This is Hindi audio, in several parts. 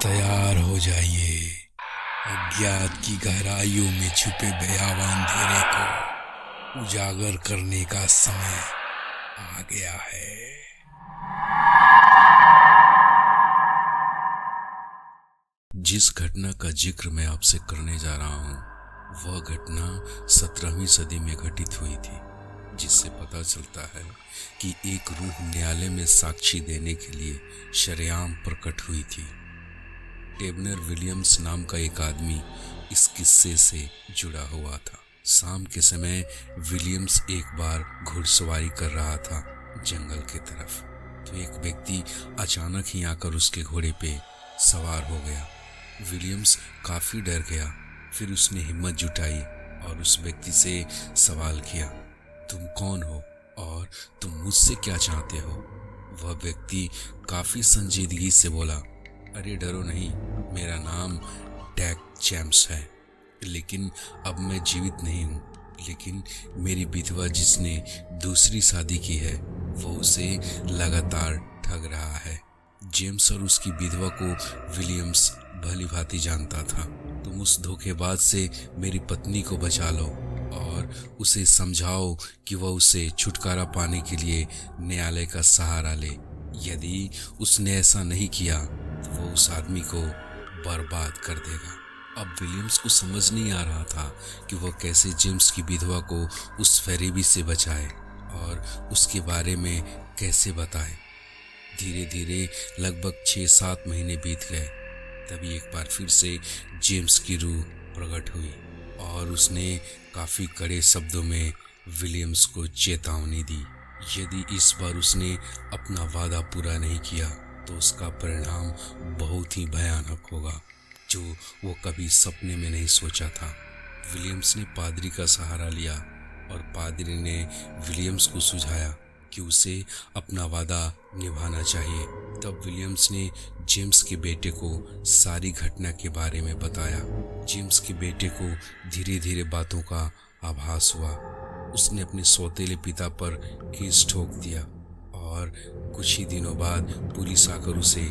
तैयार हो जाइए। अज्ञात की गहराइयों में छुपे भयावह अंधेरे को उजागर करने का समय आ गया है। जिस घटना का जिक्र मैं आपसे करने जा रहा हूँ वह घटना 17वीं सदी में घटित हुई थी, जिससे पता चलता है कि एक रूह न्यायालय में साक्षी देने के लिए शरेआम प्रकट हुई थी। टेबनर विलियम्स नाम का एक आदमी इस किस्से से जुड़ा हुआ था। शाम के समय विलियम्स एक बार घुड़सवारी कर रहा था जंगल की तरफ, तो एक व्यक्ति अचानक ही आकर उसके घोड़े पे सवार हो गया। विलियम्स काफी डर गया। फिर उसने हिम्मत जुटाई और उस व्यक्ति से सवाल किया, तुम कौन हो और तुम मुझसे क्या चाहते हो? वह व्यक्ति काफी संजीदगी से बोला, अरे डरो नहीं, मेरा नाम डैक जेम्स है, लेकिन अब मैं जीवित नहीं हूँ। लेकिन मेरी विधवा जिसने दूसरी शादी की है वो उसे लगातार ठग रहा है। जेम्स और उसकी विधवा को विलियम्स भली भांति जानता था। तुम उस धोखेबाज से मेरी पत्नी को बचा लो और उसे समझाओ कि वह उसे छुटकारा पाने के लिए न्यायालय का सहारा ले। यदि उसने ऐसा नहीं किया तो वो उस आदमी को बर्बाद कर देगा। अब विलियम्स को समझ नहीं आ रहा था कि वह कैसे जेम्स की विधवा को उस फरेबी से बचाए और उसके बारे में कैसे बताए। धीरे धीरे लगभग 6-7 महीने बीत गए। तभी एक बार फिर से जेम्स की रूह प्रकट हुई और उसने काफी कड़े शब्दों में विलियम्स को चेतावनी दी। यदि इस बार उसने अपना वादा पूरा नहीं किया तो उसका परिणाम बहुत ही भयानक होगा, जो वो कभी सपने में नहीं सोचा था। विलियम्स ने पादरी का सहारा लिया और पादरी ने विलियम्स को सुझाया कि उसे अपना वादा निभाना चाहिए। तब विलियम्स ने जेम्स के बेटे को सारी घटना के बारे में बताया। जेम्स के बेटे को धीरे धीरे बातों का आभास हुआ। उसने अपने सौतेले पिता पर केस ठोक दिया और कुछ ही दिनों बाद पुलिस आकर उसे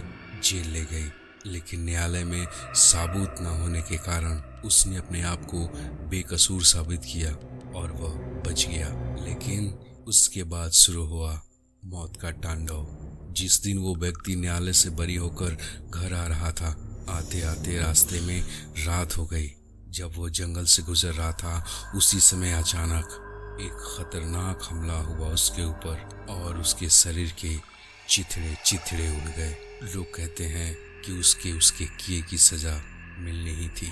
जेल ले गई। लेकिन न्यायालय में साबूत न होने के कारण उसने अपने आप को बेकसूर साबित किया और वह बच गया। लेकिन उसके बाद शुरू हुआ मौत का तांडव। जिस दिन वो व्यक्ति न्यायालय से बरी होकर घर आ रहा था, आते आते रास्ते में रात हो गई। जब वो जंगल से गुजर रहा था उसी समय अचानक एक खतरनाक हमला हुआ उसके ऊपर और उसके शरीर के चिथड़े चिथड़े उड़ गए। लोग कहते हैं कि उसके किए की सजा मिलनी ही थी।